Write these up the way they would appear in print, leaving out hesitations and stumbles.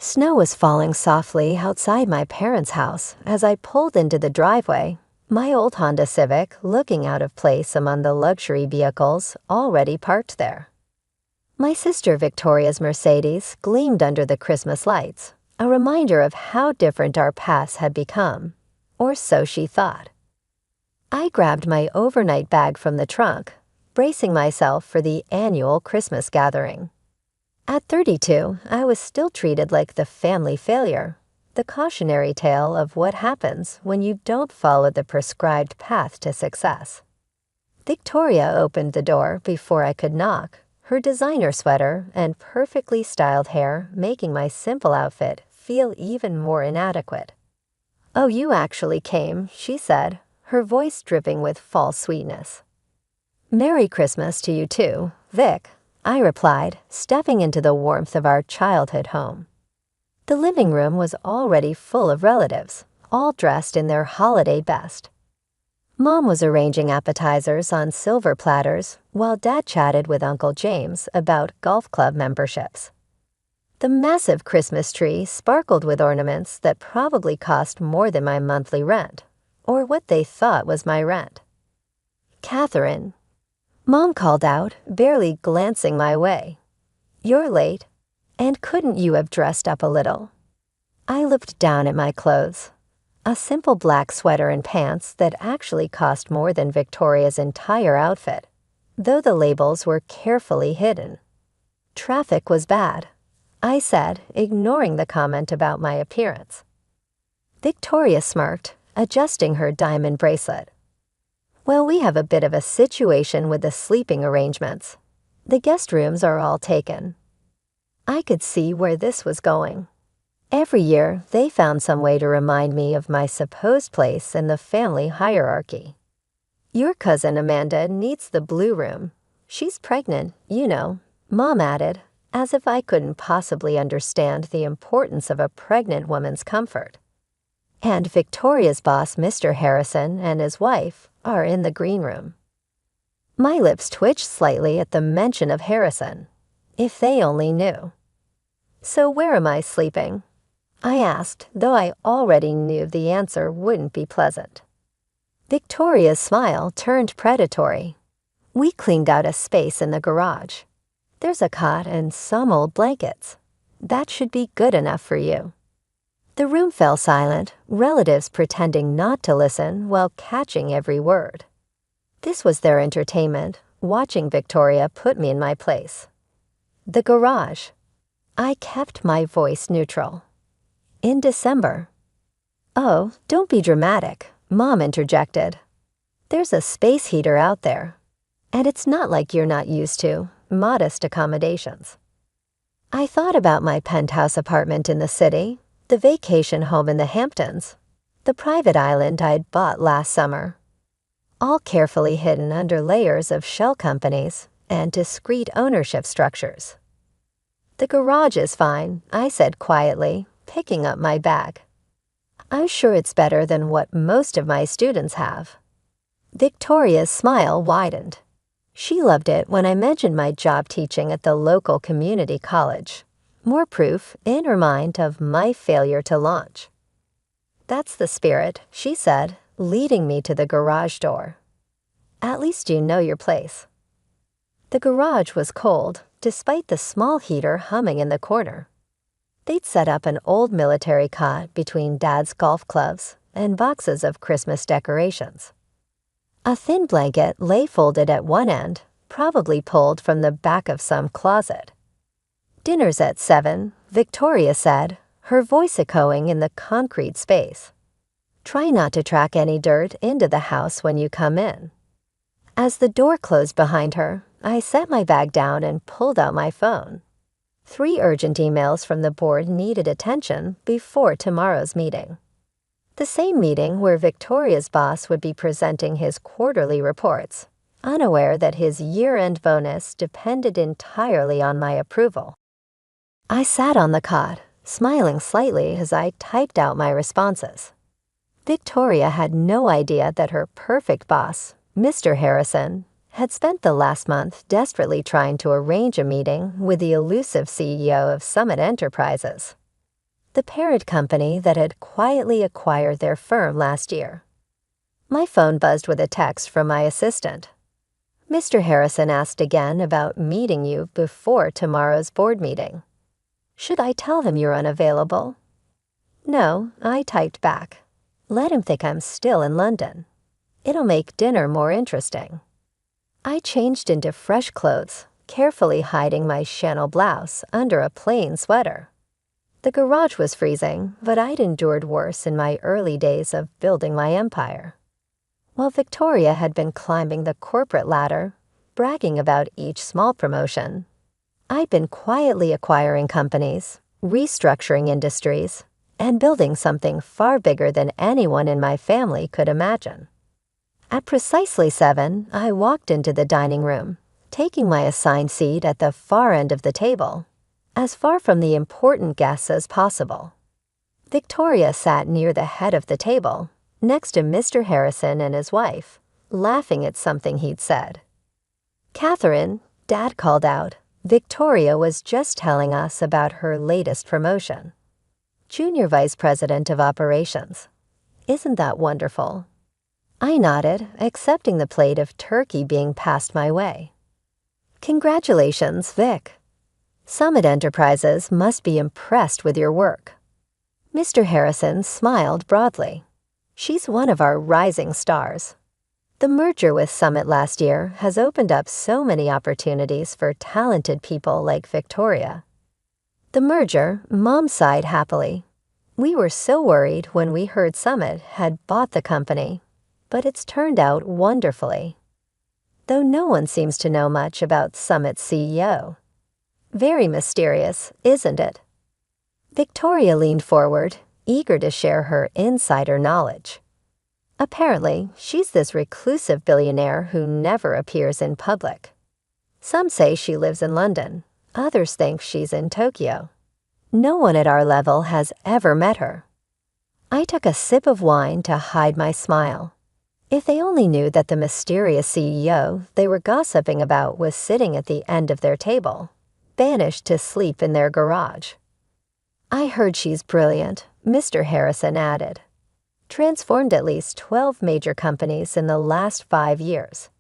Snow was falling softly outside my parents' house as I pulled into the driveway, my old Honda Civic looking out of place among the luxury vehicles already parked there. My sister Victoria's Mercedes gleamed under the Christmas lights, a reminder of how different our paths had become, or so she thought. I grabbed my overnight bag from the trunk, bracing myself for the annual Christmas gathering. At 32, I was still treated like the family failure, the cautionary tale of what happens when you don't follow the prescribed path to success. Victoria opened the door before I could knock, her designer sweater and perfectly styled hair making my simple outfit feel even more inadequate. "Oh, you actually came," she said, her voice dripping with false sweetness. "Merry Christmas to you too, Vic," I replied, stepping into the warmth of our childhood home. The living room was already full of relatives, all dressed in their holiday best. Mom was arranging appetizers on silver platters while Dad chatted with Uncle James about golf club memberships. The massive Christmas tree sparkled with ornaments that probably cost more than my monthly rent, or what they thought was my rent. "Catherine," Mom called out, barely glancing my way. "You're late, and couldn't you have dressed up a little?" I looked down at my clothes. A simple black sweater and pants that actually cost more than Victoria's entire outfit, though the labels were carefully hidden. "Traffic was bad," I said, ignoring the comment about my appearance. Victoria smirked, adjusting her diamond bracelet. "Well, we have a bit of a situation with the sleeping arrangements. The guest rooms are all taken." I could see where this was going. Every year, they found some way to remind me of my supposed place in the family hierarchy. "Your cousin Amanda needs the blue room. She's pregnant, you know," Mom added, as if I couldn't possibly understand the importance of a pregnant woman's comfort. "And Victoria's boss, Mr. Harrison, and his wife are in the green room." My lips twitched slightly at the mention of Harrison. If they only knew. "So where am I sleeping?" I asked, though I already knew the answer wouldn't be pleasant. Victoria's smile turned predatory. "We cleaned out a space in the garage. There's a cot and some old blankets. That should be good enough for you." The room fell silent, relatives pretending not to listen while catching every word. This was their entertainment, watching Victoria put me in my place. "The garage." I kept my voice neutral. "In December." "Oh, don't be dramatic," Mom interjected. "There's a space heater out there. And it's not like you're not used to modest accommodations." I thought about my penthouse apartment in the city, the vacation home in the Hamptons, the private island I'd bought last summer, all carefully hidden under layers of shell companies and discrete ownership structures. "The garage is fine," I said quietly, picking up my bag. "I'm sure it's better than what most of my students have." Victoria's smile widened. She loved it when I mentioned my job teaching at the local community college. More proof, in her mind, of my failure to launch. "That's the spirit," she said, leading me to the garage door. "At least you know your place." The garage was cold, despite the small heater humming in the corner. They'd set up an old military cot between Dad's golf clubs and boxes of Christmas decorations. A thin blanket lay folded at one end, probably pulled from the back of some closet. "Dinner's at 7, Victoria said, her voice echoing in the concrete space. "Try not to track any dirt into the house when you come in." As the door closed behind her, I set my bag down and pulled out my phone. 3 urgent emails from the board needed attention before tomorrow's meeting. The same meeting where Victoria's boss would be presenting his quarterly reports, unaware that his year-end bonus depended entirely on my approval. I sat on the cot, smiling slightly as I typed out my responses. Victoria had no idea that her perfect boss, Mr. Harrison, had spent the last month desperately trying to arrange a meeting with the elusive CEO of Summit Enterprises. the parent company that had quietly acquired their firm last year. My phone buzzed with a text from my assistant. Mr. Harrison asked again about meeting you before tomorrow's board meeting. Should I tell him you're unavailable? No, I typed back. Let him think I'm still in London. It'll make dinner more interesting. I changed into fresh clothes, carefully hiding my Chanel blouse under a plain sweater. The garage was freezing, but I'd endured worse in my early days of building my empire. While Victoria had been climbing the corporate ladder, bragging about each small promotion, I'd been quietly acquiring companies, restructuring industries, and building something far bigger than anyone in my family could imagine. At precisely 7, I walked into the dining room, taking my assigned seat at the far end of the table, as far from the important guests as possible. Victoria sat near the head of the table, next to Mr. Harrison and his wife, laughing at something he'd said. "Catherine," Dad called out, "Victoria was just telling us about her latest promotion. Junior Vice President of Operations. Isn't that wonderful?" I nodded, accepting the plate of turkey being passed my way. "Congratulations, Vic. Summit Enterprises must be impressed with your work." Mr. Harrison smiled broadly. "She's one of our rising stars. The merger with Summit last year has opened up so many opportunities for talented people like Victoria." The merger, Mom sighed happily. "We were so worried when we heard Summit had bought the company, but it's turned out wonderfully. Though no one seems to know much about Summit's CEO. Very mysterious, isn't it?" Victoria leaned forward, eager to share her insider knowledge. Apparently, she's this reclusive billionaire who never appears in public. Some say she lives in London, others think she's in Tokyo. No one at our level has ever met her. I took a sip of wine to hide my smile. If they only knew that the mysterious CEO they were gossiping about was sitting at the end of their table, banished to sleep in their garage. "I heard she's brilliant," Mr. Harrison added. "Transformed at least 12 major companies in the last 5 years.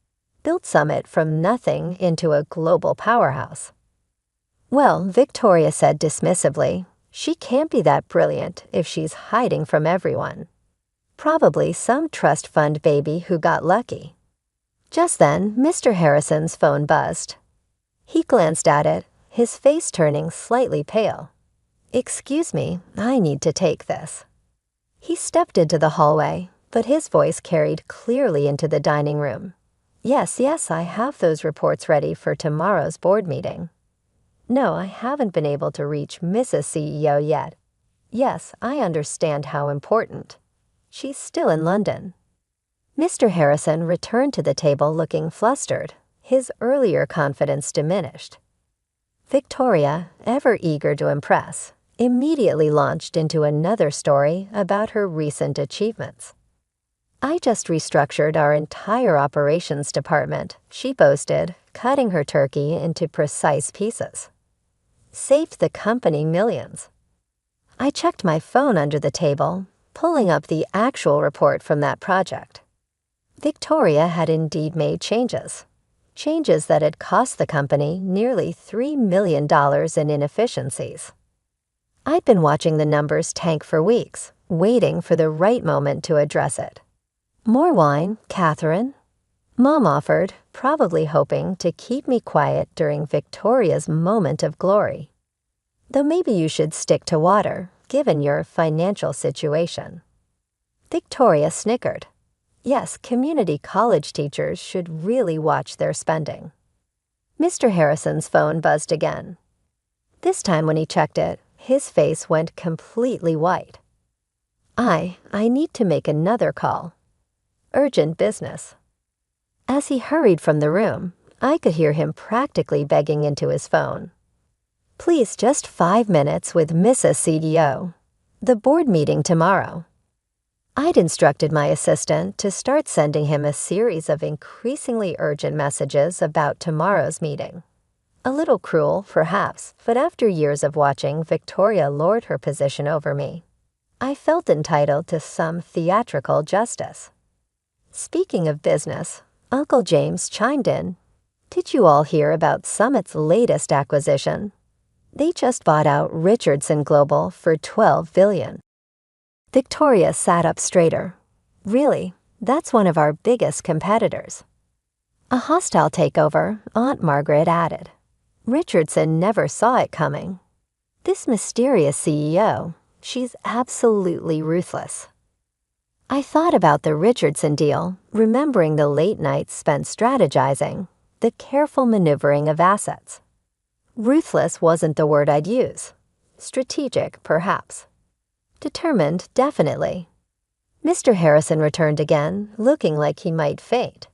Built Summit from nothing into a global powerhouse." "Well," Victoria said dismissively, "she can't be that brilliant if she's hiding from everyone. Probably some trust fund baby who got lucky." Just then, Mr. Harrison's phone buzzed. He glanced at it, his face turning slightly pale. "Excuse me, I need to take this." He stepped into the hallway, but his voice carried clearly into the dining room. Yes, I have those reports ready for tomorrow's board meeting." "No, I haven't been able to reach Mrs. CEO yet." "Yes, I understand how important. She's still in London." Mr. Harrison returned to the table looking flustered, his earlier confidence diminished. Victoria, ever eager to impress, immediately launched into another story about her recent achievements. "I just restructured our entire operations department," she boasted, cutting her turkey into precise pieces. "Saved the company millions." I checked my phone under the table, pulling up the actual report from that project. Victoria had indeed made changes that had cost the company nearly $3 million in inefficiencies. I'd been watching the numbers tank for weeks, waiting for the right moment to address it. "More wine, Catherine?" Mom offered, probably hoping to keep me quiet during Victoria's moment of glory. "Though maybe you should stick to water, given your financial situation." Victoria snickered. Yes, community college teachers should really watch their spending. Mr. Harrison's phone buzzed again. This time when he checked it, his face went completely white. I need to make another call. Urgent business." As he hurried from the room, I could hear him practically begging into his phone. "Please, just 5 minutes with Mrs. CEO. The board meeting tomorrow." I'd instructed my assistant to start sending him a series of increasingly urgent messages about tomorrow's meeting. A little cruel, perhaps, but after years of watching Victoria lord her position over me, I felt entitled to some theatrical justice. Speaking of business, Uncle James chimed in. Did you all hear about Summit's latest acquisition? They just bought out Richardson Global for $12 billion. Victoria sat up straighter. Really, that's one of our biggest competitors. A hostile takeover, Aunt Margaret added. Richardson never saw it coming. This mysterious CEO, she's absolutely ruthless. I thought about the Richardson deal, remembering the late nights spent strategizing, the careful maneuvering of assets. Ruthless wasn't the word I'd use. Strategic, perhaps. Determined, definitely. Mr. Harrison returned again, looking like he might faint.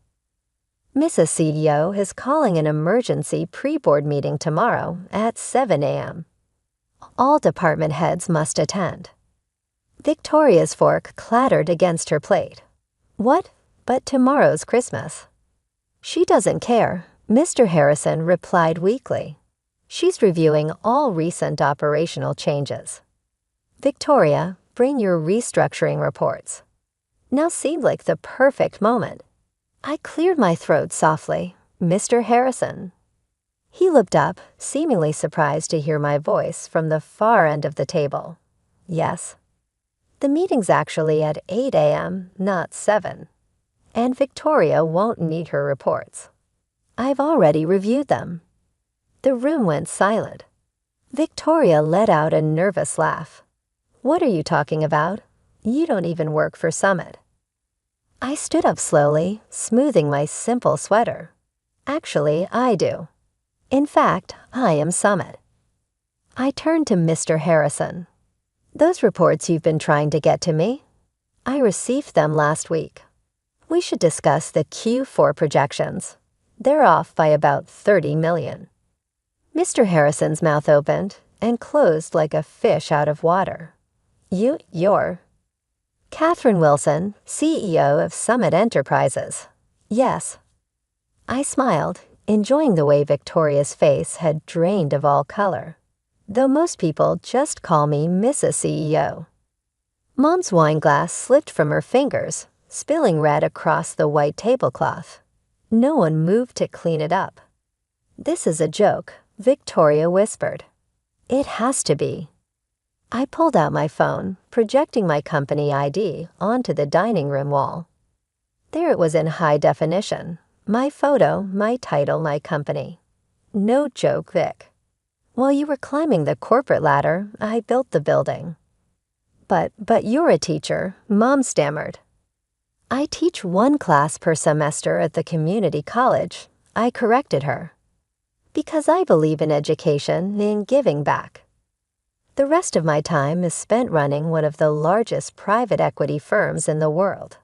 Mrs. CEO is calling an emergency pre-board meeting tomorrow at 7 a.m. All department heads must attend. Victoria's fork clattered against her plate. What? But tomorrow's Christmas. She doesn't care, Mr. Harrison replied weakly. She's reviewing all recent operational changes. Victoria, bring your restructuring reports. Now seemed like the perfect moment. I cleared my throat softly. Mr. Harrison. He looked up, seemingly surprised to hear my voice from the far end of the table. Yes. The meeting's actually at 8 a.m., not 7. And Victoria won't need her reports. I've already reviewed them. The room went silent. Victoria let out a nervous laugh. What are you talking about? You don't even work for Summit. I stood up slowly, smoothing my simple sweater. Actually, I do. In fact, I am Summit. I turned to Mr. Harrison. Those reports you've been trying to get to me? I received them last week. We should discuss the Q4 projections. They're off by about 30 million. Mr. Harrison's mouth opened and closed like a fish out of water. You're Catherine Wilson, CEO of Summit Enterprises. Yes. I smiled, enjoying the way Victoria's face had drained of all color, though most people just call me Mrs. CEO. Mom's wine glass slipped from her fingers, spilling red across the white tablecloth. No one moved to clean it up. This is a joke, Victoria whispered. It has to be. I pulled out my phone, projecting my company ID onto the dining room wall. There it was in high definition. My photo, my title, my company. No joke, Vic. While you were climbing the corporate ladder, I built the building. But you're a teacher, Mom stammered. I teach one class per semester at the community college, I corrected her. Because I believe in education and giving back. The rest of my time is spent running one of the largest private equity firms in the world.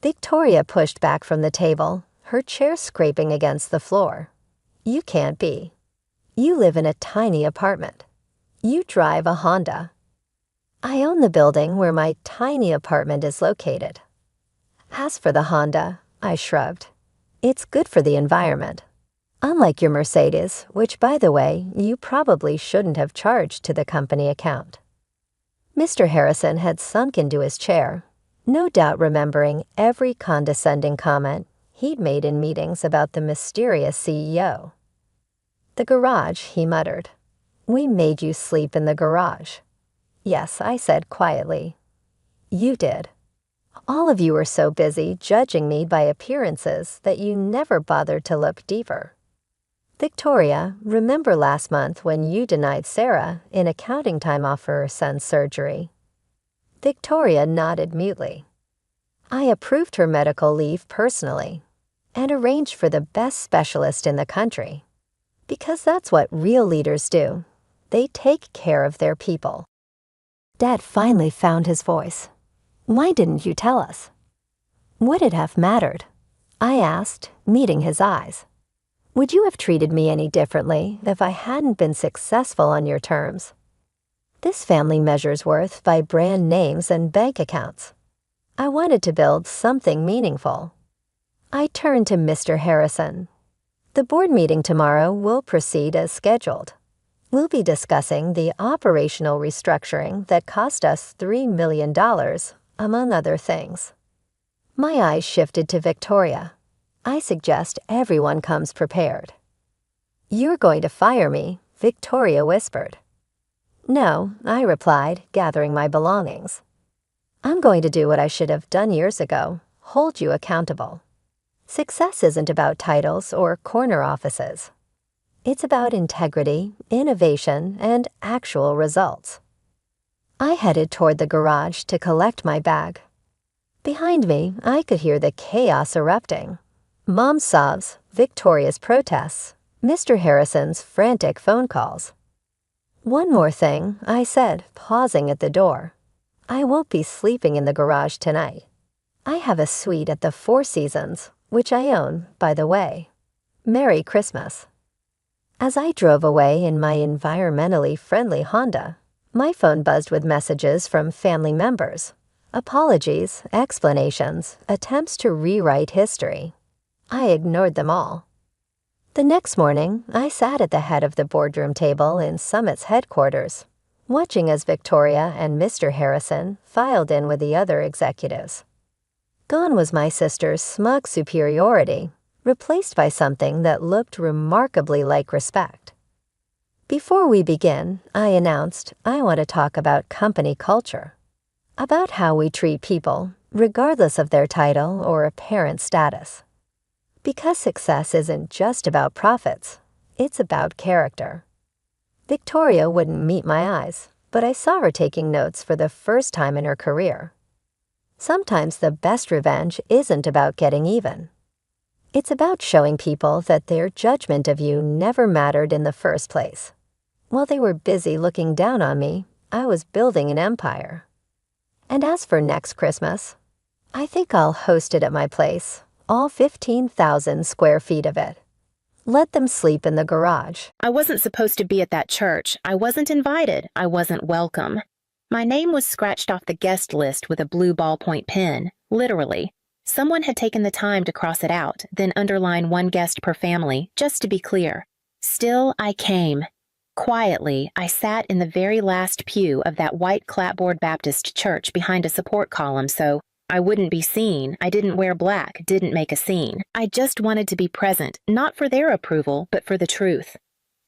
Victoria pushed back from the table, her chair scraping against the floor. You can't be. You live in a tiny apartment. You drive a Honda. I own the building where my tiny apartment is located. As for the Honda, I shrugged. It's good for the environment. Unlike your Mercedes, which, by the way, you probably shouldn't have charged to the company account. Mr. Harrison had sunk into his chair, no doubt remembering every condescending comment he'd made in meetings about the mysterious CEO. The garage, he muttered. We made you sleep in the garage. Yes, I said quietly. You did. All of you were so busy judging me by appearances that you never bothered to look deeper. Victoria, remember last month when you denied Sarah an accounting time off for her son's surgery? Victoria nodded mutely. I approved her medical leave personally and arranged for the best specialist in the country. Because that's what real leaders do. They take care of their people. Dad finally found his voice. Why didn't you tell us? Would it have mattered? I asked, meeting his eyes. Would you have treated me any differently if I hadn't been successful on your terms? This family measures worth by brand names and bank accounts. I wanted to build something meaningful. I turned to Mr. Harrison. The board meeting tomorrow will proceed as scheduled. We'll be discussing the operational restructuring that cost us $3 million, among other things. My eyes shifted to Victoria. I suggest everyone comes prepared. You're going to fire me, Victoria whispered. No, I replied, gathering my belongings. I'm going to do what I should have done years ago, hold you accountable. Success isn't about titles or corner offices. It's about integrity, innovation, and actual results. I headed toward the garage to collect my bag. Behind me, I could hear the chaos erupting. Mom's sobs, Victoria's protests, Mr. Harrison's frantic phone calls. One more thing, I said, pausing at the door. I won't be sleeping in the garage tonight. I have a suite at the Four Seasons, which I own, by the way. Merry Christmas. As I drove away in my environmentally friendly Honda, my phone buzzed with messages from family members. Apologies, explanations, attempts to rewrite history. I ignored them all. The next morning, I sat at the head of the boardroom table in Summit's headquarters, watching as Victoria and Mr. Harrison filed in with the other executives. Gone was my sister's smug superiority, replaced by something that looked remarkably like respect. Before we begin, I announced I want to talk about company culture, about how we treat people, regardless of their title or apparent status. Because success isn't just about profits, it's about character. Victoria wouldn't meet my eyes, but I saw her taking notes for the first time in her career. Sometimes the best revenge isn't about getting even. It's about showing people that their judgment of you never mattered in the first place. While they were busy looking down on me, I was building an empire. And as for next Christmas, I think I'll host it at my place, all 15,000 square feet of it. Let them sleep in the garage. I wasn't supposed to be at that church. I wasn't invited. I wasn't welcome. My name was scratched off the guest list with a blue ballpoint pen, literally. Someone had taken the time to cross it out, then underline one guest per family, just to be clear. Still, I came. Quietly, I sat in the very last pew of that white clapboard Baptist church behind a support column so I wouldn't be seen. I didn't wear black, didn't make a scene. I just wanted to be present, not for their approval, but for the truth.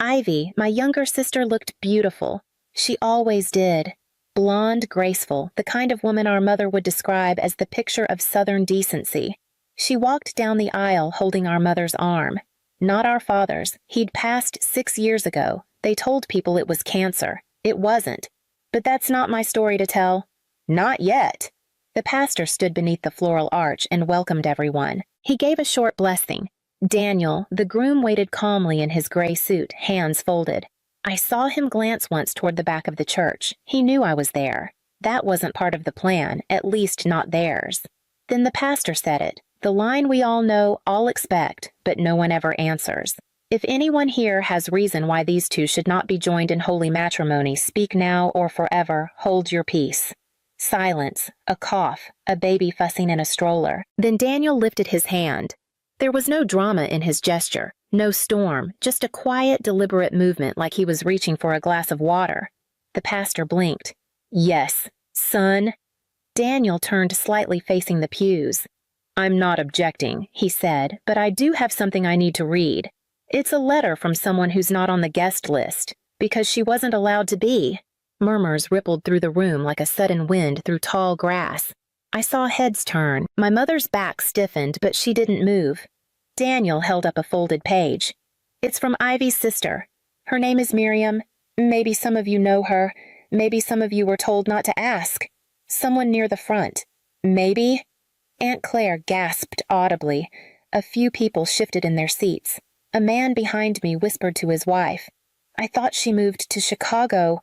Ivy, my younger sister, looked beautiful. She always did. Blonde, graceful, the kind of woman our mother would describe as the picture of Southern decency. She walked down the aisle holding our mother's arm. Not our father's. He'd passed 6 years ago. They told people it was cancer. It wasn't. But that's not my story to tell. Not yet. The pastor stood beneath the floral arch and welcomed everyone. He gave a short blessing. Daniel, the groom, waited calmly in his gray suit, hands folded. I saw him glance once toward the back of the church. He knew I was there. That wasn't part of the plan, at least not theirs. Then the pastor said it, the line we all know, all expect, but no one ever answers. If anyone here has reason why these two should not be joined in holy matrimony, speak now or forever, hold your peace. Silence, a cough, a baby fussing in a stroller. Then Daniel lifted his hand. There was no drama in his gesture, no storm, just a quiet, deliberate movement like he was reaching for a glass of water. The pastor blinked. Yes, son. Daniel turned slightly facing the pews. I'm not objecting, he said, but I do have something I need to read. It's a letter from someone who's not on the guest list, because she wasn't allowed to be. Murmurs rippled through the room like a sudden wind through tall grass. I saw heads turn. My mother's back stiffened, but she didn't move. Daniel held up a folded page. It's from Ivy's sister. Her name is Miriam. Maybe some of you know her. Maybe some of you were told not to ask. Someone near the front. Maybe. Aunt Claire gasped audibly. A few people shifted in their seats. A man behind me whispered to his wife. I thought she moved to Chicago.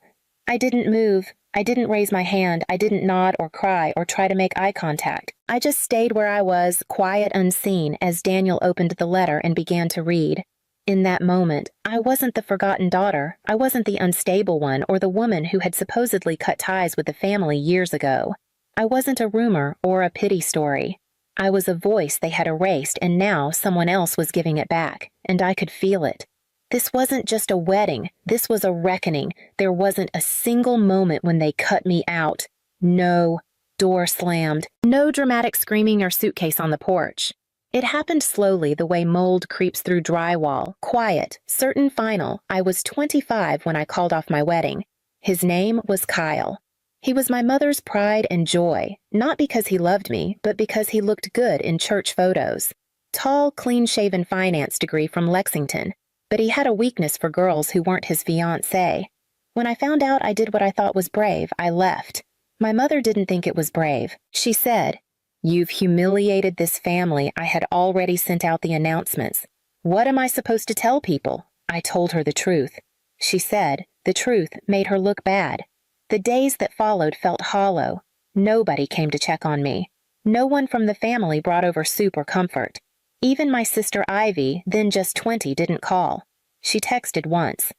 I didn't move. I didn't raise my hand. I didn't nod or cry or try to make eye contact. I just stayed where I was, quiet, unseen, as Daniel opened the letter and began to read. In that moment, I wasn't the forgotten daughter. I wasn't the unstable one or the woman who had supposedly cut ties with the family years ago. I wasn't a rumor or a pity story. I was a voice they had erased, and now someone else was giving it back, and I could feel it. This wasn't just a wedding. This was a reckoning. There wasn't a single moment when they cut me out. No door slammed. No dramatic screaming or suitcase on the porch. It happened slowly, the way mold creeps through drywall. Quiet, certain, final. I was 25 when I called off my wedding. His name was Kyle. He was my mother's pride and joy, not because he loved me, but because he looked good in church photos. Tall, clean-shaven finance degree from Lexington, but he had a weakness for girls who weren't his fiancée. When I found out I did what I thought was brave, I left. My mother didn't think it was brave. She said, "You've humiliated this family." I had already sent out the announcements. What am I supposed to tell people? I told her the truth. She said the truth made her look bad. The days that followed felt hollow. Nobody came to check on me. No one from the family brought over soup or comfort. Even my sister Ivy, then just 20, didn't call. She texted once.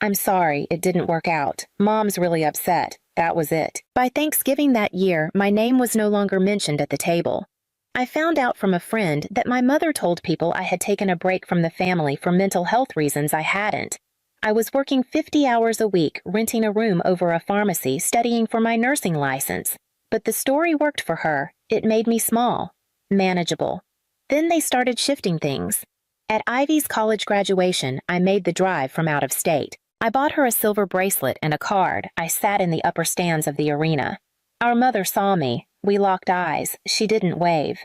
"I'm sorry, it didn't work out. Mom's really upset." That was it. By Thanksgiving that year, my name was no longer mentioned at the table. I found out from a friend that my mother told people I had taken a break from the family for mental health reasons. I hadn't. I was working 50 hours a week, renting a room over a pharmacy, studying for my nursing license. But the story worked for her. It made me small, manageable. Then they started shifting things. At Ivy's college graduation, I made the drive from out of state. I bought her a silver bracelet and a card. I sat in the upper stands of the arena. Our mother saw me. We locked eyes. She didn't wave.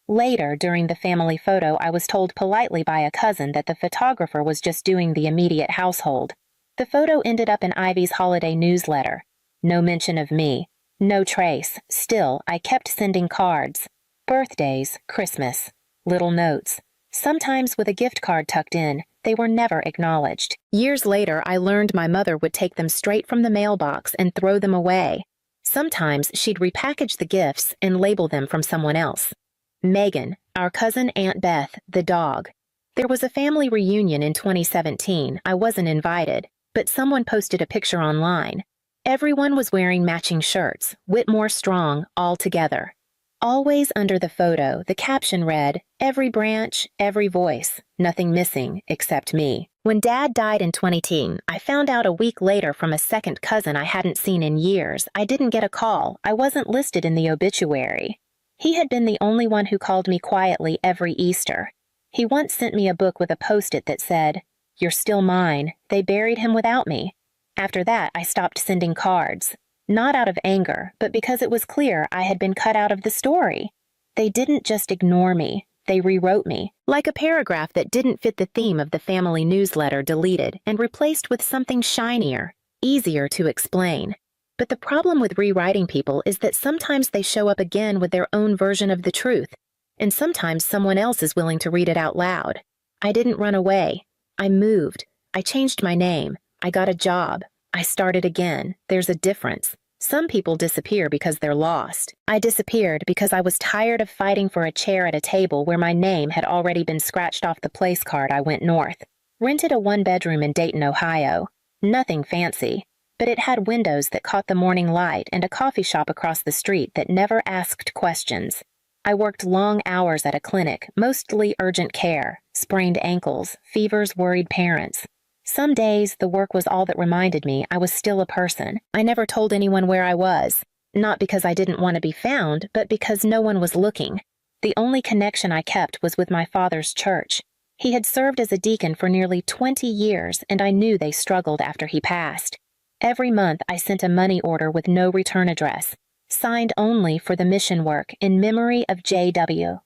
Later, during the family photo, I was told politely by a cousin that the photographer was just doing the immediate household. The photo ended up in Ivy's holiday newsletter. No mention of me. No trace. Still, I kept sending cards. Birthdays, Christmas. Little notes. Sometimes with a gift card tucked in. They were never acknowledged. Years later, I learned my mother would take them straight from the mailbox and throw them away. Sometimes she'd repackage the gifts and label them from someone else. Megan, our cousin Aunt Beth, the dog. There was a family reunion in 2017. I wasn't invited, but someone posted a picture online. Everyone was wearing matching shirts, Whitmore Strong, all together. Always under the photo, the caption read, "Every branch, every voice, nothing missing except me." When Dad died in 2010, I found out a week later from a second cousin I hadn't seen in years. I didn't get a call. I wasn't listed in the obituary. He had been the only one who called me quietly every Easter. He once sent me a book with a post-it that said, "You're still mine. They buried him without me." After that, I stopped sending cards. Not out of anger, but because it was clear I had been cut out of the story. They didn't just ignore me. They rewrote me, like a paragraph that didn't fit the theme of the family newsletter, deleted and replaced with something shinier, easier to explain. But the problem with rewriting people is that sometimes they show up again with their own version of the truth, and sometimes someone else is willing to read it out loud. I didn't run away. I moved. I changed my name. I got a job. I started again. There's a difference. Some people disappear because they're lost. I disappeared because I was tired of fighting for a chair at a table where my name had already been scratched off the place card. I went north. Rented a one-bedroom in Dayton, Ohio. Nothing fancy, but it had windows that caught the morning light and a coffee shop across the street that never asked questions. I worked long hours at a clinic, mostly urgent care, sprained ankles, fevers, worried parents. Some days, the work was all that reminded me I was still a person. I never told anyone where I was, not because I didn't want to be found, but because no one was looking. The only connection I kept was with my father's church. He had served as a deacon for nearly 20 years, and I knew they struggled after he passed. Every month, I sent a money order with no return address, signed only for the mission work in memory of J.W.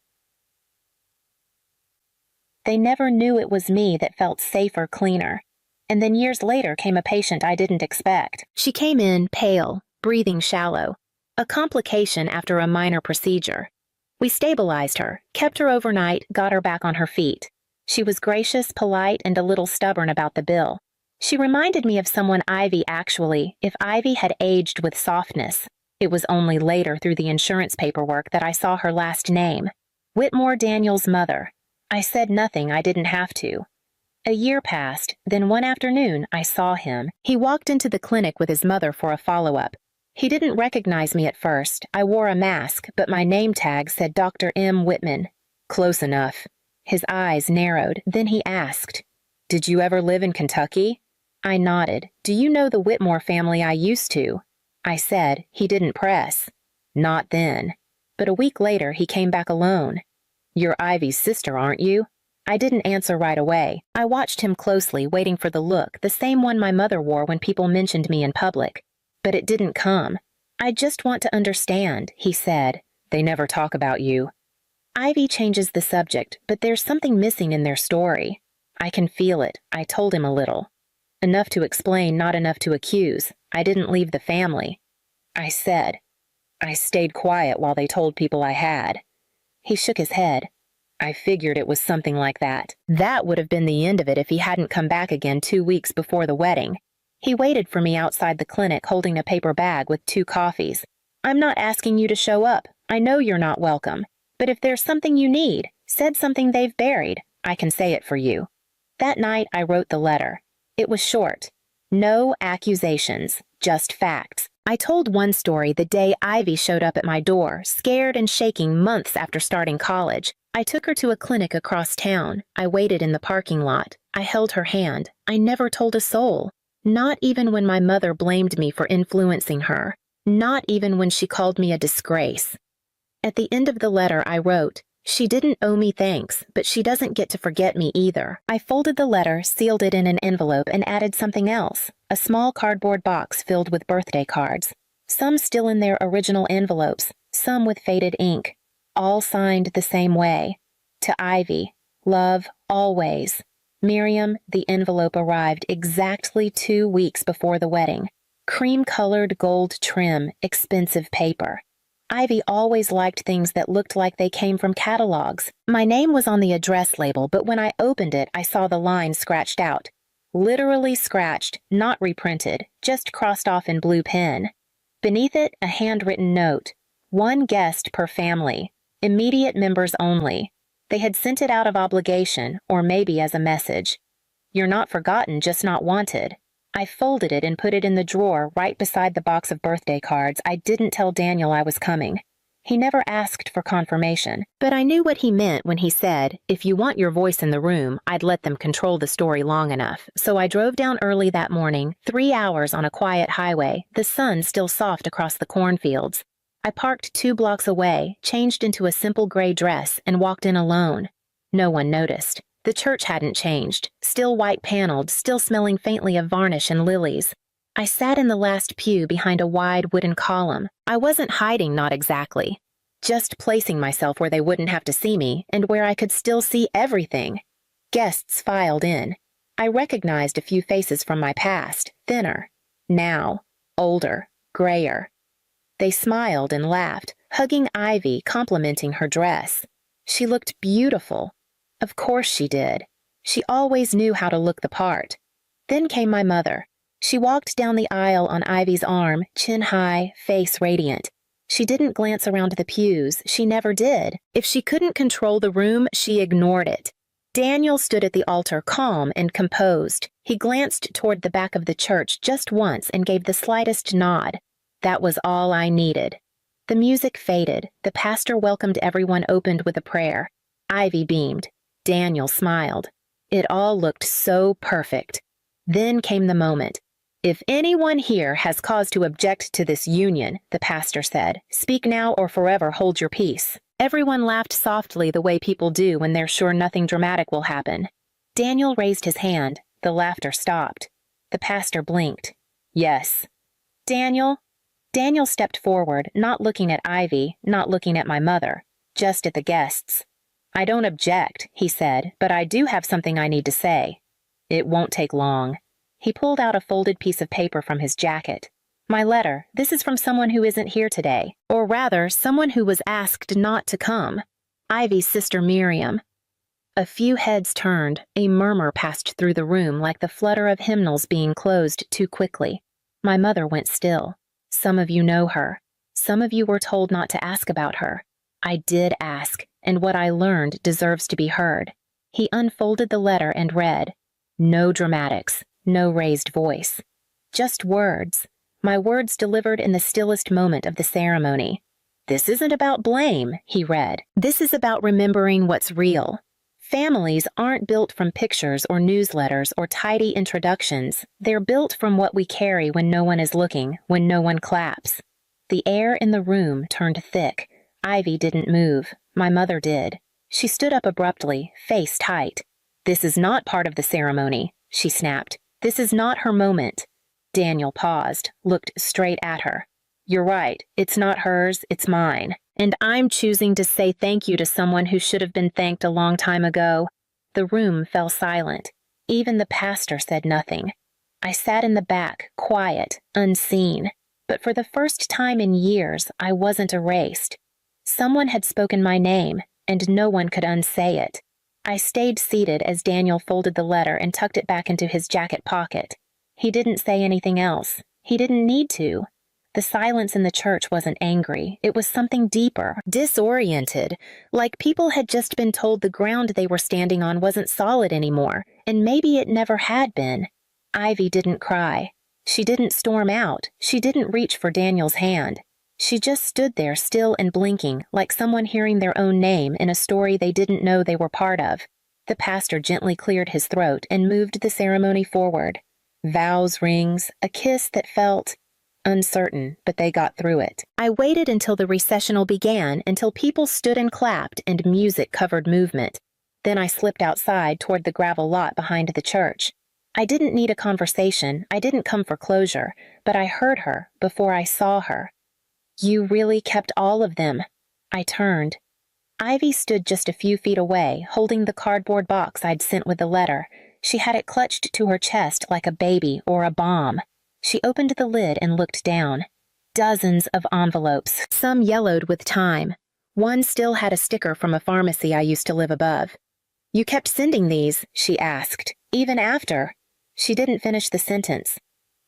They never knew it was me that felt safer, cleaner. And then years later came a patient I didn't expect. She came in pale, breathing shallow, a complication after a minor procedure. We stabilized her, kept her overnight, got her back on her feet. She was gracious, polite, and a little stubborn about the bill. She reminded me of someone Ivy actually, if Ivy had aged with softness. It was only later through the insurance paperwork that I saw her last name. Whitmore Daniel's mother. I said nothing. I didn't have to. A year passed, then one afternoon I saw him. He walked into the clinic with his mother for a follow-up. He didn't recognize me at first. I wore a mask, but my name tag said Dr. M. Whitman. Close enough. His eyes narrowed. Then he asked, "Did you ever live in Kentucky?" I nodded. "Do you know the Whitmore family I used to?" I said. He didn't press. Not then. But a week later, he came back alone. "You're Ivy's sister, aren't you?" I didn't answer right away. I watched him closely, waiting for the look, the same one my mother wore when people mentioned me in public. But it didn't come. "I just want to understand," he said. "They never talk about you." Ivy changes the subject, but there's something missing in their story. I can feel it. I told him a little. Enough to explain, not enough to accuse. I didn't leave the family. I said, "I stayed quiet while they told people I had." He shook his head. "I figured it was something like that." That would have been the end of it if he hadn't come back again 2 weeks before the wedding. He waited for me outside the clinic holding a paper bag with 2 coffees. "I'm not asking you to show up. I know you're not welcome. But if there's something you need, said something they've buried, I can say it for you." That night I wrote the letter. It was short. No accusations, just facts. I told one story the day Ivy showed up at my door, scared and shaking months after starting college. I took her to a clinic across town. I waited in the parking lot. I held her hand. I never told a soul. Not even when my mother blamed me for influencing her. Not even when she called me a disgrace. At the end of the letter I wrote, "She didn't owe me thanks, but she doesn't get to forget me either." I folded the letter, sealed it in an envelope, and added something else, a small cardboard box filled with birthday cards. Some still in their original envelopes, some with faded ink, all signed the same way. To Ivy, love, always. Miriam, the envelope arrived exactly 2 weeks before the wedding. Cream-colored gold trim, expensive paper. Ivy always liked things that looked like they came from catalogs. My name was on the address label, but when I opened it, I saw the line scratched out. Literally scratched, not reprinted, just crossed off in blue pen. Beneath it, a handwritten note. 1 guest per family. Immediate members only. They had sent it out of obligation, or maybe as a message. "You're not forgotten, just not wanted." I folded it and put it in the drawer right beside the box of birthday cards. I didn't tell Daniel I was coming. He never asked for confirmation, but I knew what he meant when he said, "If you want your voice in the room, I'd let them control the story long enough." So I drove down early that morning, 3 hours on a quiet highway, the sun still soft across the cornfields. I parked 2 blocks away, changed into a simple gray dress, and walked in alone. No one noticed. The church hadn't changed, still white-paneled, still smelling faintly of varnish and lilies. I sat in the last pew behind a wide wooden column. I wasn't hiding, not exactly. Just placing myself where they wouldn't have to see me, and where I could still see everything. Guests filed in. I recognized a few faces from my past, thinner. Now, older, grayer. They smiled and laughed, hugging Ivy, complimenting her dress. She looked beautiful. Of course she did. She always knew how to look the part. Then came my mother. She walked down the aisle on Ivy's arm, chin high, face radiant. She didn't glance around the pews. She never did. If she couldn't control the room, she ignored it. Daniel stood at the altar, calm and composed. He glanced toward the back of the church just once and gave the slightest nod. That was all I needed. The music faded. The pastor welcomed everyone, opened with a prayer. Ivy beamed. Daniel smiled. It all looked so perfect. Then came the moment. "If anyone here has cause to object to this union," the pastor said, "speak now or forever hold your peace." Everyone laughed softly the way people do when they're sure nothing dramatic will happen. Daniel raised his hand. The laughter stopped. The pastor blinked. "Yes." "Daniel?" Daniel stepped forward, not looking at Ivy, not looking at my mother, just at the guests. "I don't object," he said, "but I do have something I need to say. It won't take long." He pulled out a folded piece of paper from his jacket. "My letter. This is from someone who isn't here today. Or rather, someone who was asked not to come. Ivy's sister Miriam." A few heads turned. A murmur passed through the room like the flutter of hymnals being closed too quickly. My mother went still. "Some of you know her. Some of you were told not to ask about her. I did ask, and what I learned deserves to be heard." He unfolded the letter and read. No dramatics, no raised voice. Just words. my words delivered in the stillest moment of the ceremony. "This isn't about blame," he read. "This is about remembering what's real. Families aren't built from pictures or newsletters or tidy introductions. They're built from what we carry when no one is looking, when no one claps." The air in the room turned thick. Ivy didn't move. My mother did. She stood up abruptly, face tight. "This is not part of the ceremony," she snapped. "This is not her moment." Daniel paused, looked straight at her. "You're right. It's not hers, it's mine. And I'm choosing to say thank you to someone who should have been thanked a long time ago." The room fell silent. Even the pastor said nothing. I sat in the back, quiet, unseen. But for the first time in years, I wasn't erased. Someone had spoken my name, and no one could unsay it. I stayed seated as Daniel folded the letter and tucked it back into his jacket pocket. He didn't say anything else. He didn't need to. The silence in the church wasn't angry. It was something deeper, disoriented, like people had just been told the ground they were standing on wasn't solid anymore, and maybe it never had been. Ivy didn't cry. She didn't storm out. She didn't reach for Daniel's hand. She just stood there still and blinking, like someone hearing their own name in a story they didn't know they were part of. The pastor gently cleared his throat and moved the ceremony forward. Vows, rings, a kiss that felt uncertain, but they got through it. I waited until the recessional began, until people stood and clapped and music covered movement. Then I slipped outside toward the gravel lot behind the church. I didn't need a conversation. I didn't come for closure, but I heard her before I saw her. "You really kept all of them." I turned. Ivy stood just a few feet away, holding the cardboard box I'd sent with the letter. She had it clutched to her chest like a baby or a bomb. She opened the lid and looked down. Dozens of envelopes, some yellowed with time. One still had a sticker from a pharmacy I used to live above. "You kept sending these?" she asked. "Even after?" She didn't finish the sentence.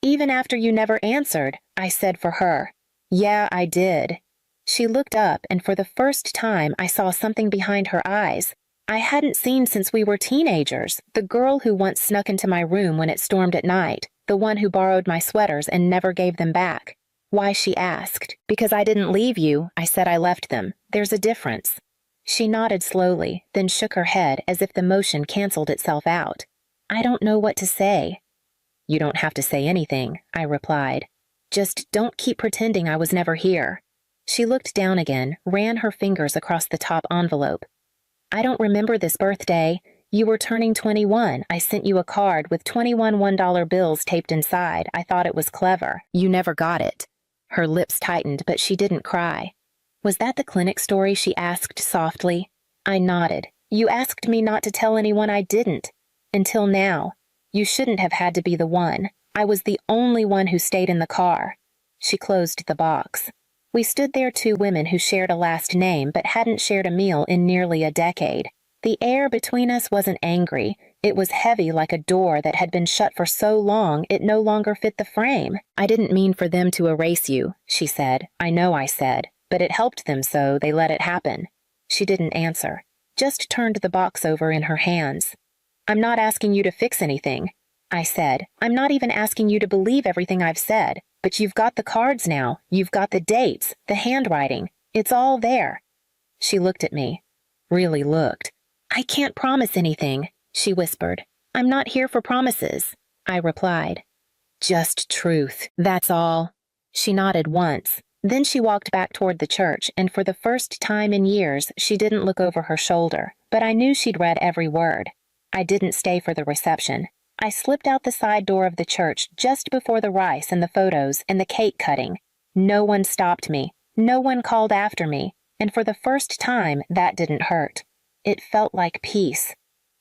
"Even after you never answered," I said for her. "Yeah, I did." She looked up, and for the first time I saw something behind her eyes. I hadn't seen since we were teenagers, the girl who once snuck into my room when it stormed at night, the one who borrowed my sweaters and never gave them back. "Why?" she asked. "Because I didn't leave you," I said. "I left them. There's a difference." She nodded slowly, then shook her head as if the motion canceled itself out. "I don't know what to say." "You don't have to say anything," I replied. "Just don't keep pretending I was never here." She looked down again, ran her fingers across the top envelope. "I don't remember this birthday. You were turning 21. I sent you a card with 21 $1 bills taped inside. I thought it was clever. You never got it." Her lips tightened, but she didn't cry. "Was that the clinic story?" she asked softly. I nodded. "You asked me not to tell anyone I didn't. Until now. You shouldn't have had to be the one. I was the only one who stayed in the car." She closed the box. We stood there, two women who shared a last name but hadn't shared a meal in nearly a decade. The air between us wasn't angry. It was heavy like a door that had been shut for so long it no longer fit the frame. "I didn't mean for them to erase you," she said. "I know I said, but it helped them, so they let it happen." She didn't answer, just turned the box over in her hands. "I'm not asking you to fix anything," I said. "I'm not even asking you to believe everything I've said. But you've got the cards now. You've got the dates, the handwriting. It's all there." She looked at me. Really looked. "I can't promise anything," she whispered. "I'm not here for promises," I replied. "Just truth, that's all." She nodded once. Then she walked back toward the church, and for the first time in years, she didn't look over her shoulder. But I knew she'd read every word. I didn't stay for the reception. I slipped out the side door of the church just before the rice and the photos and the cake cutting. No one stopped me. No one called after me. And for the first time, that didn't hurt. It felt like peace.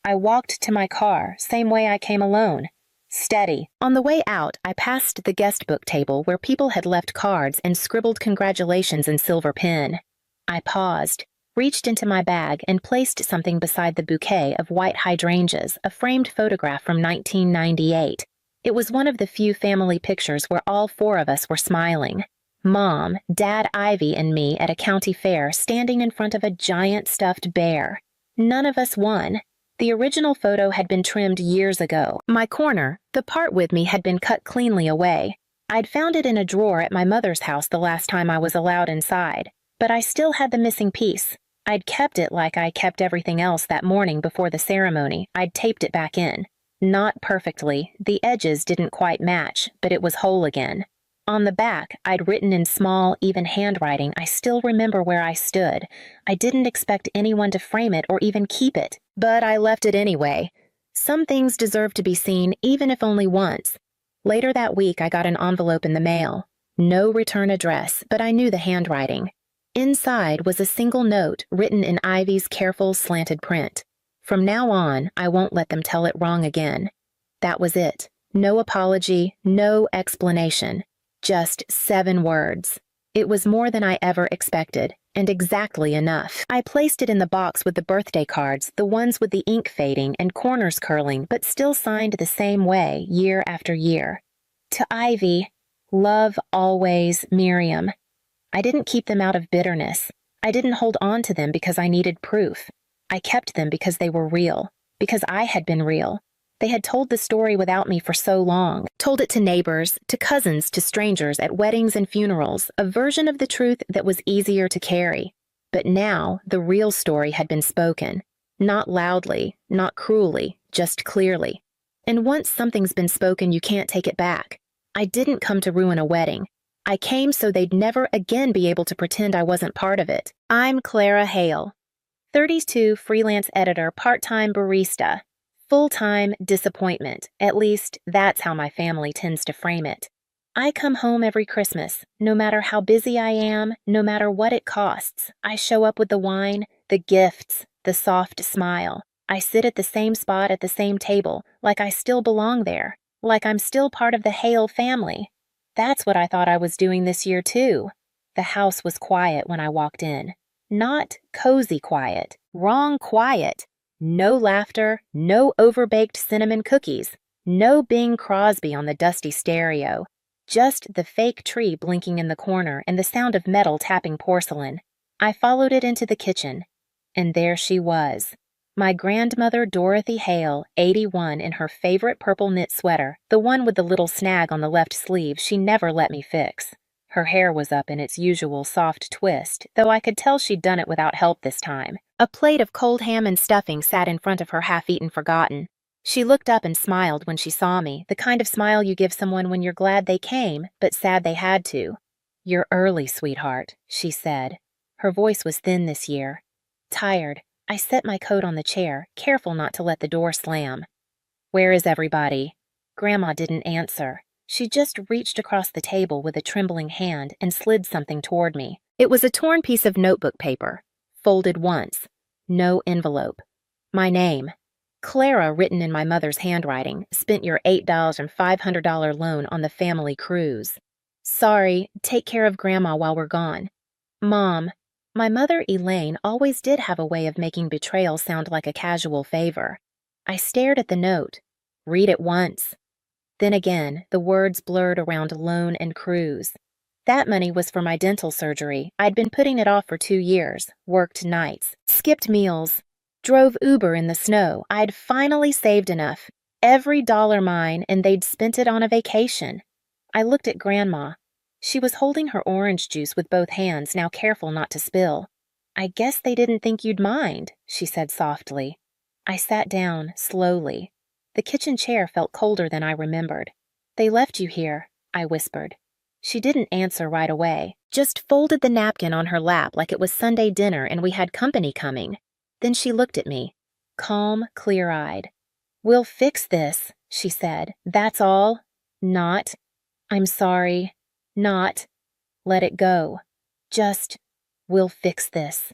I walked to my car, same way I came alone. Steady. On the way out, I passed the guest book table where people had left cards and scribbled congratulations in silver pen. I paused, reached into my bag, and placed something beside the bouquet of white hydrangeas, a framed photograph from 1998. It was one of the few family pictures where all four of us were smiling. Mom, Dad, Ivy, and me at a county fair standing in front of a giant stuffed bear. None of us won. The original photo had been trimmed years ago. My corner, the part with me, had been cut cleanly away. I'd found it in a drawer at my mother's house the last time I was allowed inside, but I still had the missing piece. I'd kept it like I kept everything else that morning before the ceremony. I'd taped it back in. Not perfectly, the edges didn't quite match, but it was whole again. On the back, I'd written in small, even handwriting, "I still remember where I stood." I didn't expect anyone to frame it or even keep it, but I left it anyway. Some things deserve to be seen, even if only once. Later that week, I got an envelope in the mail. No return address, but I knew the handwriting. Inside was a single note written in Ivy's careful, slanted print. "From now on, I won't let them tell it wrong again." That was it. No apology, no explanation. Just 7 words. It was more than I ever expected, and exactly enough. I placed it in the box with the birthday cards, the ones with the ink fading and corners curling, but still signed the same way year after year. To Ivy, love always, Miriam. I didn't keep them out of bitterness. I didn't hold on to them because I needed proof. I kept them because they were real, because I had been real. They had told the story without me for so long, told it to neighbors, to cousins, to strangers, at weddings and funerals, a version of the truth that was easier to carry. But now, the real story had been spoken. Not loudly, not cruelly, just clearly. And once something's been spoken, you can't take it back. I didn't come to ruin a wedding. I came so they'd never again be able to pretend I wasn't part of it. I'm Clara Hale, 32, freelance editor, part-time barista. Full-time disappointment. At least, that's how my family tends to frame it. I come home every Christmas. No matter how busy I am, no matter what it costs, I show up with the wine, the gifts, the soft smile. I sit at the same spot at the same table, like I still belong there, like I'm still part of the Hale family. That's what I thought I was doing this year, too. The house was quiet when I walked in. Not cozy quiet. Wrong quiet. No laughter, no overbaked cinnamon cookies, no Bing Crosby on the dusty stereo, just the fake tree blinking in the corner and the sound of metal tapping porcelain. I followed it into the kitchen, and there she was. My grandmother Dorothy Hale, 81, in her favorite purple knit sweater, the one with the little snag on the left sleeve she never let me fix. Her hair was up in its usual soft twist, though I could tell she'd done it without help this time. A plate of cold ham and stuffing sat in front of her half-eaten Forgotten. She looked up and smiled when she saw me, the kind of smile you give someone when you're glad they came, but sad they had to. "You're early, sweetheart," she said. Her voice was thin this year. Tired, I set my coat on the chair, careful not to let the door slam. "Where is everybody?" Grandma didn't answer. She just reached across the table with a trembling hand and slid something toward me. It was a torn piece of notebook paper, folded once. No envelope. My name. Clara, written in my mother's handwriting, spent your $8 and $500 loan on the family cruise. Sorry, take care of Grandma while we're gone. Mom. My mother, Elaine, always did have a way of making betrayal sound like a casual favor. I stared at the note. Read it once. Then again, the words blurred around loan and cruise. That money was for my dental surgery. I'd been putting it off for 2 years, worked nights, skipped meals, drove Uber in the snow. I'd finally saved enough. Every dollar mine, and they'd spent it on a vacation. I looked at Grandma. She was holding her orange juice with both hands, now careful not to spill. "I guess they didn't think you'd mind," she said softly. I sat down, slowly. The kitchen chair felt colder than I remembered. "They left you here," I whispered. She didn't answer right away, just folded the napkin on her lap like it was Sunday dinner and we had company coming. Then she looked at me, calm, clear-eyed. "We'll fix this," she said. "That's all." Not, "I'm sorry." Not, "Let it go." Just, "We'll fix this."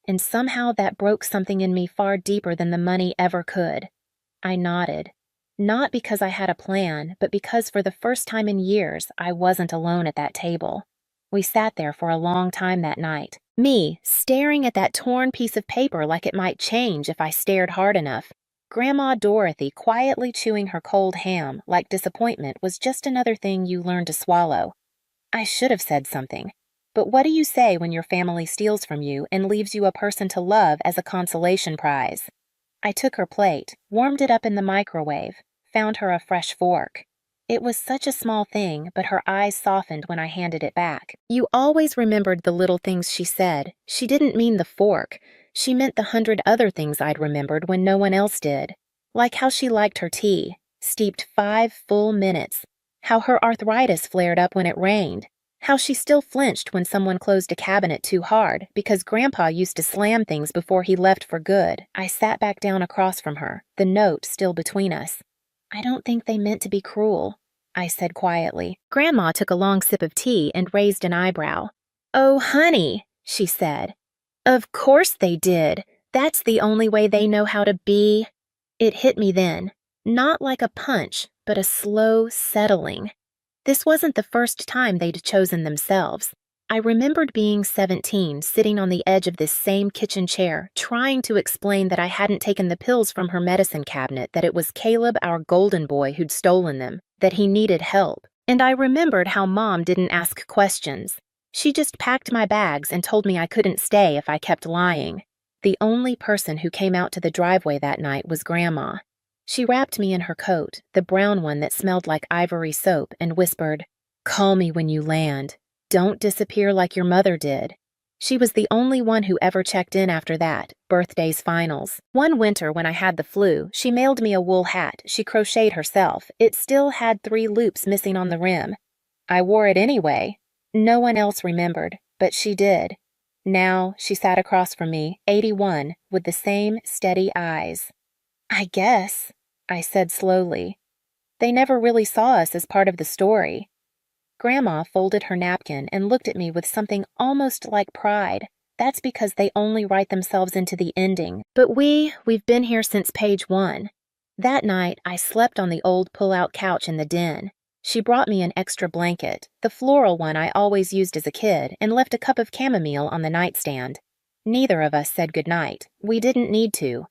And somehow that broke something in me far deeper than the money ever could. I nodded. Not because I had a plan, but because for the first time in years, I wasn't alone at that table. We sat there for a long time that night. Me, staring at that torn piece of paper like it might change if I stared hard enough. Grandma Dorothy quietly chewing her cold ham like disappointment was just another thing you learn to swallow. I should have said something. But what do you say when your family steals from you and leaves you a person to love as a consolation prize? I took her plate, warmed it up in the microwave, found her a fresh fork. It was such a small thing, but her eyes softened when I handed it back. You always remembered the little things she said. She didn't mean the fork. She meant the 100 other things I'd remembered when no one else did. Like how she liked her tea, steeped 5 full minutes. How her arthritis flared up when it rained. How she still flinched when someone closed a cabinet too hard because Grandpa used to slam things before he left for good. I sat back down across from her, the note still between us. I don't think they meant to be cruel, I said quietly. Grandma took a long sip of tea and raised an eyebrow. Oh, honey, she said. Of course they did. That's the only way they know how to be. It hit me then, not like a punch, but a slow settling. This wasn't the first time they'd chosen themselves. I remembered being 17, sitting on the edge of this same kitchen chair, trying to explain that I hadn't taken the pills from her medicine cabinet, that it was Caleb, our golden boy, who'd stolen them, that he needed help. And I remembered how Mom didn't ask questions. She just packed my bags and told me I couldn't stay if I kept lying. The only person who came out to the driveway that night was Grandma. She wrapped me in her coat, the brown one that smelled like ivory soap, and whispered, "Call me when you land. Don't disappear like your mother did." She was the only one who ever checked in after that, birthdays finals. One winter when I had the flu, she mailed me a wool hat she crocheted herself. It still had 3 loops missing on the rim. I wore it anyway. No one else remembered, but she did. Now she sat across from me, 81, with the same steady eyes. I guess, I said slowly. They never really saw us as part of the story. Grandma folded her napkin and looked at me with something almost like pride. That's because they only write themselves into the ending. But we've been here since page 1. That night, I slept on the old pull-out couch in the den. She brought me an extra blanket, the floral one I always used as a kid, and left a cup of chamomile on the nightstand. Neither of us said goodnight. We didn't need to.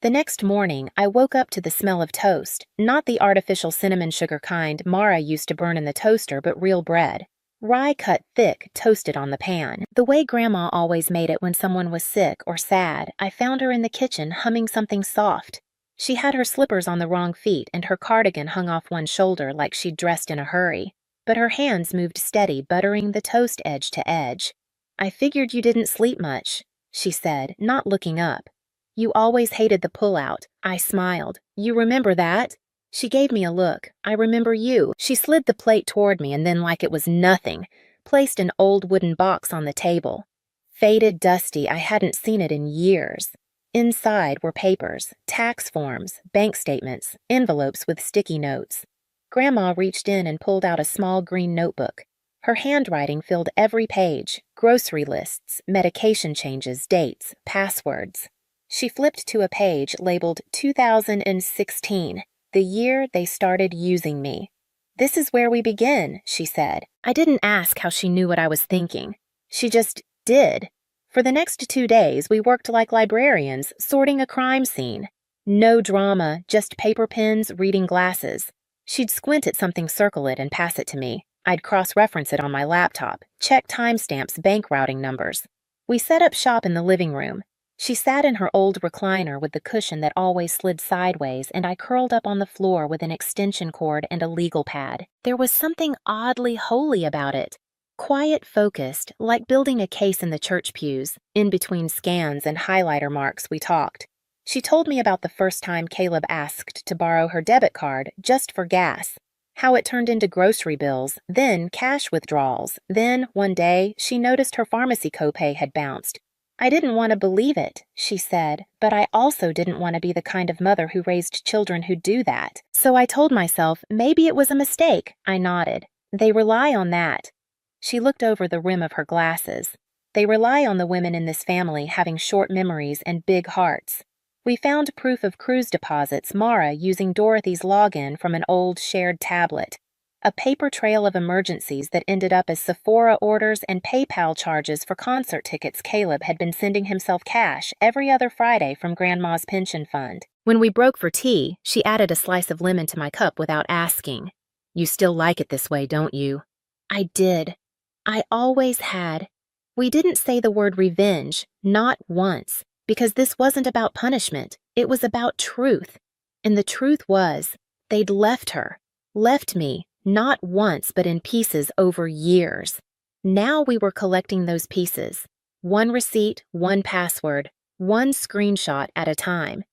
The next morning, I woke up to the smell of toast, not the artificial cinnamon sugar kind Mara used to burn in the toaster, but real bread. Rye cut thick, toasted on the pan. The way Grandma always made it when someone was sick or sad, I found her in the kitchen humming something soft. She had her slippers on the wrong feet and her cardigan hung off one shoulder like she'd dressed in a hurry. But her hands moved steady, buttering the toast edge to edge. "I figured you didn't sleep much," she said, not looking up. "You always hated the pull-out." I smiled. "You remember that?" She gave me a look. "I remember you." She slid the plate toward me and then, like it was nothing, placed an old wooden box on the table. Faded, dusty, I hadn't seen it in years. Inside were papers, tax forms, bank statements, envelopes with sticky notes. Grandma reached in and pulled out a small green notebook. Her handwriting filled every page: grocery lists, medication changes, dates, passwords. She flipped to a page labeled 2016, the year they started using me. "This is where we begin," she said. I didn't ask how she knew what I was thinking. She just did. For the next 2 days, we worked like librarians, sorting a crime scene. No drama, just paper pens, reading glasses. She'd squint at something, circle it, and pass it to me. I'd cross-reference it on my laptop, check timestamps, bank routing numbers. We set up shop in the living room. She sat in her old recliner with the cushion that always slid sideways, and I curled up on the floor with an extension cord and a legal pad. There was something oddly holy about it. Quiet, focused, like building a case in the church pews. In between scans and highlighter marks, we talked. She told me about the first time Caleb asked to borrow her debit card just for gas, how it turned into grocery bills, then cash withdrawals. Then, one day, she noticed her pharmacy copay had bounced. "I didn't want to believe it," she said, "but I also didn't want to be the kind of mother who raised children who do that. So I told myself maybe it was a mistake." I nodded. "They rely on that." She looked over the rim of her glasses. "They rely on the women in this family having short memories and big hearts. We found proof of cruise deposits, Mara using Dorothy's login from an old shared tablet. A paper trail of emergencies that ended up as Sephora orders and PayPal charges for concert tickets Caleb had been sending himself cash every other Friday from Grandma's pension fund. When we broke for tea, she added a slice of lemon to my cup without asking. "You still like it this way, don't you?" I did. I always had. We didn't say the word revenge, not once, because this wasn't about punishment. It was about truth. And the truth was, they'd left her. Left me, not once but in pieces over years. Now we were collecting those pieces. One receipt, one password, one screenshot at a time.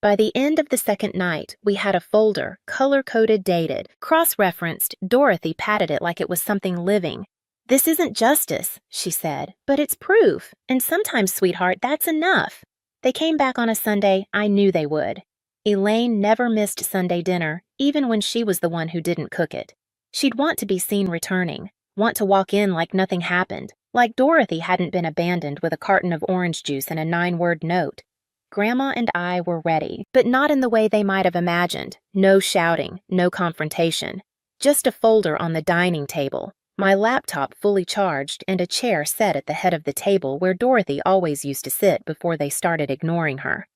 By the end of the second night, we had a folder, color-coded, dated, cross-referenced. Dorothy patted it like it was something living. "This isn't justice," she said, "but it's proof. And sometimes, sweetheart, that's enough." They came back on a Sunday. I knew they would. Elaine never missed Sunday dinner, even when she was the one who didn't cook it. She'd want to be seen returning, want to walk in like nothing happened, like Dorothy hadn't been abandoned with a carton of orange juice and a 9-word note. Grandma and I were ready, but not in the way they might have imagined. No shouting, no confrontation. Just a folder on the dining table, my laptop fully charged, and a chair set at the head of the table where Dorothy always used to sit before they started ignoring her.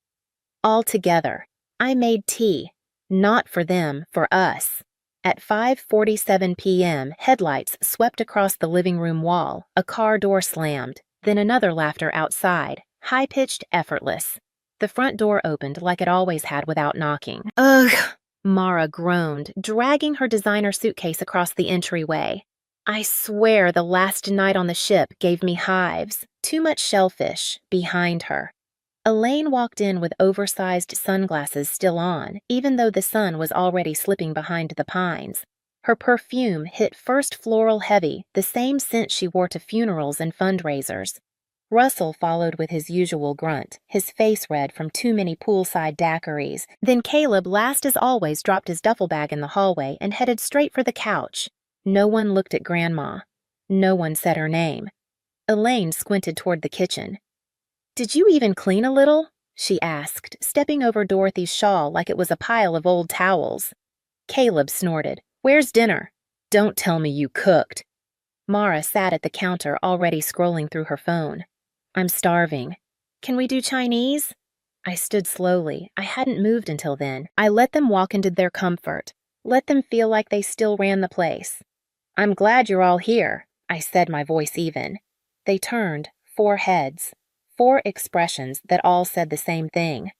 All together, I made tea. Not for them, for us. At 5:47 p.m., headlights swept across the living room wall, a car door slammed, then another laughter outside, high-pitched, effortless. The front door opened like it always had without knocking. "Ugh!" Mara groaned, dragging her designer suitcase across the entryway. I swear the last night on the ship gave me hives. Too much shellfish behind her. Elaine walked in with oversized sunglasses still on, even though the sun was already slipping behind the pines. Her perfume hit first floral heavy, the same scent she wore to funerals and fundraisers. Russell followed with his usual grunt, his face red from too many poolside daiquiris. Then Caleb, last as always, dropped his duffel bag in the hallway and headed straight for the couch. No one looked at Grandma. No one said her name. Elaine squinted toward the kitchen. "Did you even clean a little?" she asked, stepping over Dorothy's shawl like it was a pile of old towels. Caleb snorted. "Where's dinner?" "Don't tell me you cooked." Mara sat at the counter, already scrolling through her phone. "I'm starving. Can we do Chinese?" I stood slowly. I hadn't moved until then. I let them walk into their comfort. Let them feel like they still ran the place. "I'm glad you're all here," I said, my voice even. They turned, 4 heads. 4 expressions that all said the same thing.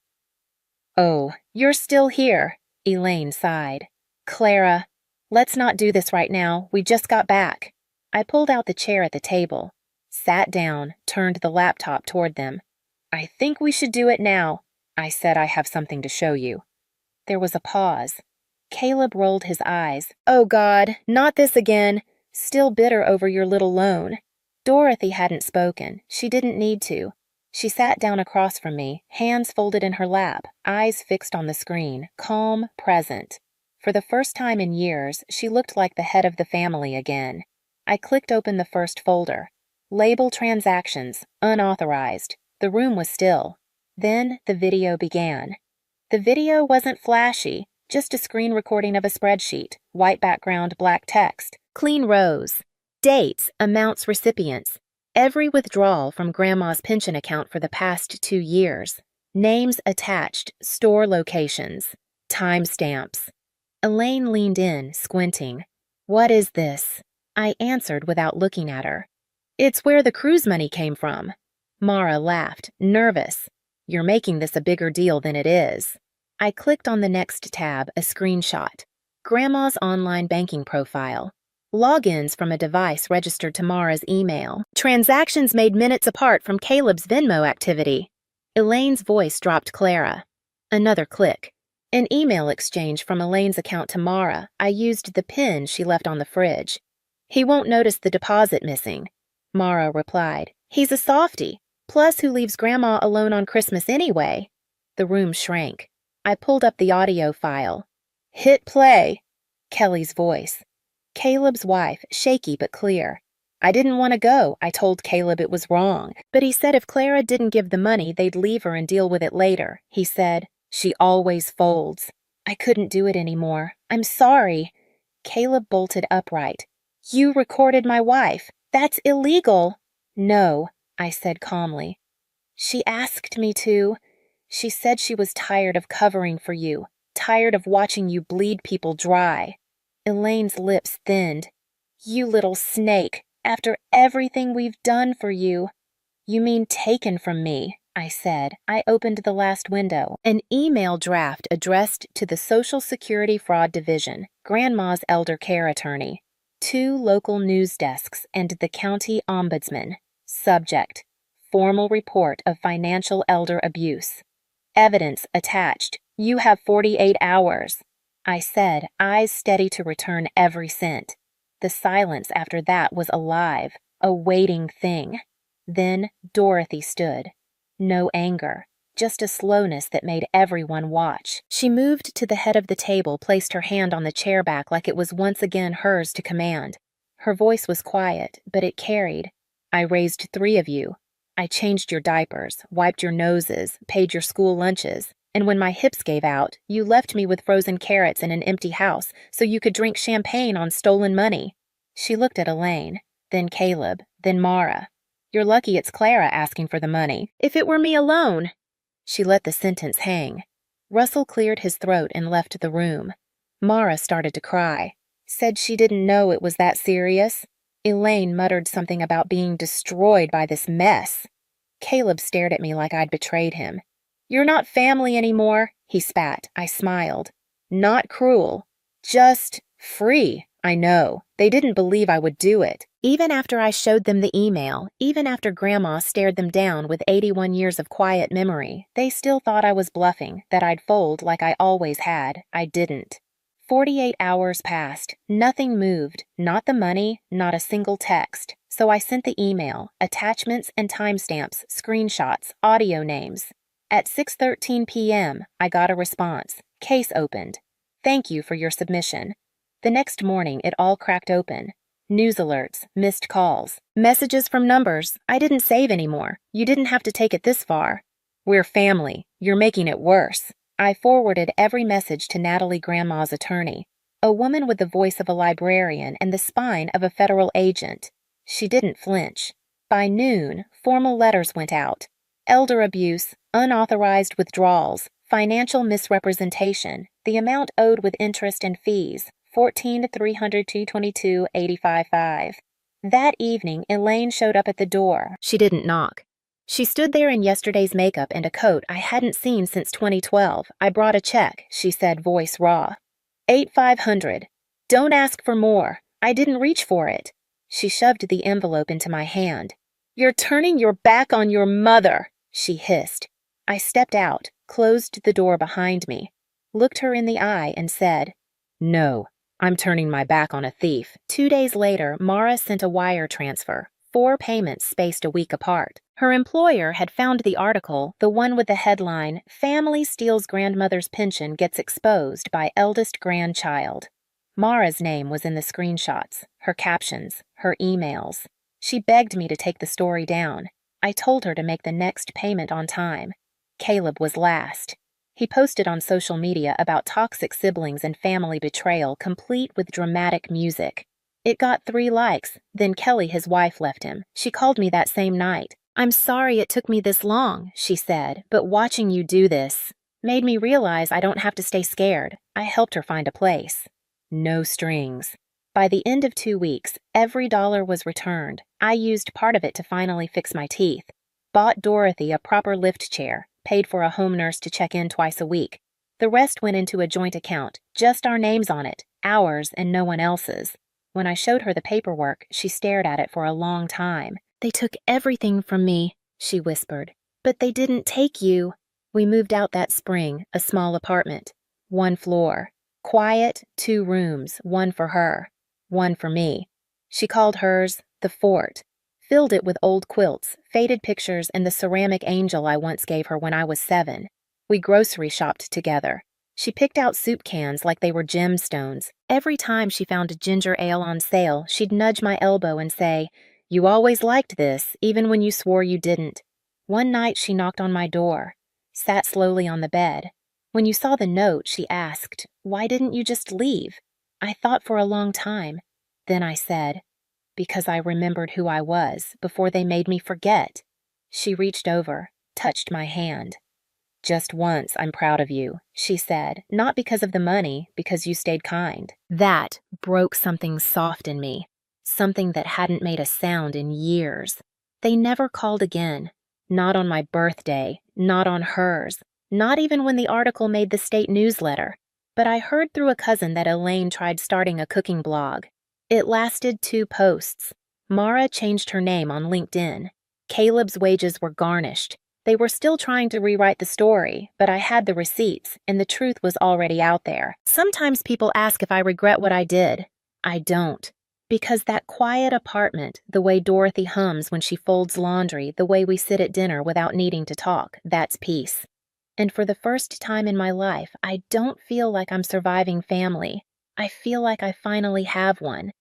"Oh, you're still here," Elaine sighed. "Clara, let's not do this right now. We just got back." I pulled out the chair at the table, sat down, turned the laptop toward them. "I think we should do it now." I said, "I have something to show you." There was a pause. Caleb rolled his eyes. "Oh God, not this again. Still bitter over your little loan." Dorothy hadn't spoken. She didn't need to. She sat down across from me, hands folded in her lap, eyes fixed on the screen, calm, present. For the first time in years, she looked like the head of the family again. I clicked open the first folder. Label transactions, unauthorized. The room was still. Then the video began. The video wasn't flashy, just a screen recording of a spreadsheet, white background, black text, clean rows, dates, amounts, recipients, every withdrawal from Grandma's pension account for the past 2 years, names attached, store locations, timestamps. Elaine leaned in, squinting. "What is this?" I answered without looking at her. "It's where the cruise money came from." Mara laughed, nervous. "You're making this a bigger deal than it is." I clicked on the next tab, a screenshot. Grandma's online banking profile. Logins from a device registered to Mara's email. Transactions made minutes apart from Caleb's Venmo activity. Elaine's voice dropped Clara. Another click. An email exchange from Elaine's account to Mara. I used the pin she left on the fridge. "He won't notice the deposit missing." Mara replied. "He's a softie. Plus, who leaves Grandma alone on Christmas anyway?" The room shrank. I pulled up the audio file. "Hit play." Kelly's voice. Caleb's wife, shaky but clear. "I didn't want to go. I told Caleb it was wrong. But he said if Clara didn't give the money, they'd leave her and deal with it later. He said, 'She always folds.' I couldn't do it anymore. I'm sorry." Caleb bolted upright. "You recorded my wife. That's illegal." "No," I said calmly. "She asked me to. She said she was tired of covering for you, tired of watching you bleed people dry." Elaine's lips thinned. "You little snake, after everything we've done for you." "You mean taken from me," I said. I opened the last window. An email draft addressed to the Social Security Fraud Division, Grandma's elder care attorney, 2 local news desks, and the county ombudsman. Subject: formal report of financial elder abuse. Evidence attached. You have 48 hours. I said, eyes steady to return every cent. The silence after that was alive, a waiting thing. Then Dorothy stood. No anger, just a slowness that made everyone watch. She moved to the head of the table, placed her hand on the chair back like it was once again hers to command. Her voice was quiet, but it carried. I raised 3 of you. I changed your diapers, wiped your noses, paid your school lunches, and when my hips gave out, you left me with frozen carrots in an empty house so you could drink champagne on stolen money. She looked at Elaine, then Caleb, then Mara. You're lucky it's Clara asking for the money. If it were me alone. She let the sentence hang. Russell cleared his throat and left the room. Mara started to cry. Said she didn't know it was that serious. Elaine muttered something about being destroyed by this mess. Caleb stared at me like I'd betrayed him. You're not family anymore, he spat. I smiled. Not cruel. Just free. I know. They didn't believe I would do it. Even after I showed them the email, even after Grandma stared them down with 81 years of quiet memory, they still thought I was bluffing, that I'd fold like I always had. I didn't. 48 hours passed. Nothing moved. Not the money, not a single text. So I sent the email, attachments and timestamps, screenshots, audio names. At 6:13 p.m., I got a response. Case opened. Thank you for your submission. The next morning, it all cracked open. News alerts, missed calls, messages from numbers I didn't save anymore. You didn't have to take it this far. We're family. You're making it worse. I forwarded every message to Natalie Grandma's attorney, a woman with the voice of a librarian and the spine of a federal agent. She didn't flinch. By noon, formal letters went out. Elder abuse, unauthorized withdrawals, financial misrepresentation, the amount owed with interest and fees, $14,322.85. That evening, Elaine showed up at the door. She didn't knock. She stood there in yesterday's makeup and a coat I hadn't seen since 2012. I brought a check, she said, voice raw. $8,500. Don't ask for more. I didn't reach for it. She shoved the envelope into my hand. You're turning your back on your mother, she hissed. I stepped out, closed the door behind me, looked her in the eye and said, No. I'm turning my back on a thief. 2 days later, Mara sent a wire transfer, 4 payments spaced a week apart. Her employer had found the article, the one with the headline, Family Steals Grandmother's Pension Gets Exposed by Eldest Grandchild. Mara's name was in the screenshots, her captions, her emails. She begged me to take the story down. I told her to make the next payment on time. Caleb was last. He posted on social media about toxic siblings and family betrayal, complete with dramatic music. It got 3 likes, then Kelly, his wife, left him. She called me that same night. I'm sorry it took me this long, she said, but watching you do this made me realize I don't have to stay scared. I helped her find a place. No strings. By the end of 2 weeks, every dollar was returned. I used part of it to finally fix my teeth. Bought Dorothy a proper lift chair. Paid for a home nurse to check in twice a week. The rest went into a joint account, just our names on it, ours and no one else's. When I showed her the paperwork, she stared at it for a long time. They took everything from me, she whispered. But they didn't take you. We moved out that spring, a small apartment. 1 floor. Quiet, 2 rooms, 1 for her, 1 for me. She called hers the fort. Filled it with old quilts, faded pictures, and the ceramic angel I once gave her when I was 7. We grocery shopped together. She picked out soup cans like they were gemstones. Every time she found a ginger ale on sale, she'd nudge my elbow and say, You always liked this, even when you swore you didn't. One night she knocked on my door, sat slowly on the bed. When you saw the note, she asked, Why didn't you just leave? I thought for a long time. Then I said, Because I remembered who I was before they made me forget. She reached over, touched my hand. Just once, I'm proud of you, she said, not because of the money, because you stayed kind. That broke something soft in me, something that hadn't made a sound in years. They never called again. Not on my birthday, not on hers, not even when the article made the state newsletter. But I heard through a cousin that Elaine tried starting a cooking blog. It lasted 2 posts. Mara changed her name on LinkedIn. Caleb's wages were garnished. They were still trying to rewrite the story, but I had the receipts, and the truth was already out there. Sometimes people ask if I regret what I did. I don't. Because that quiet apartment, the way Dorothy hums when she folds laundry, the way we sit at dinner without needing to talk, that's peace. And for the first time in my life, I don't feel like I'm surviving family. I feel like I finally have one.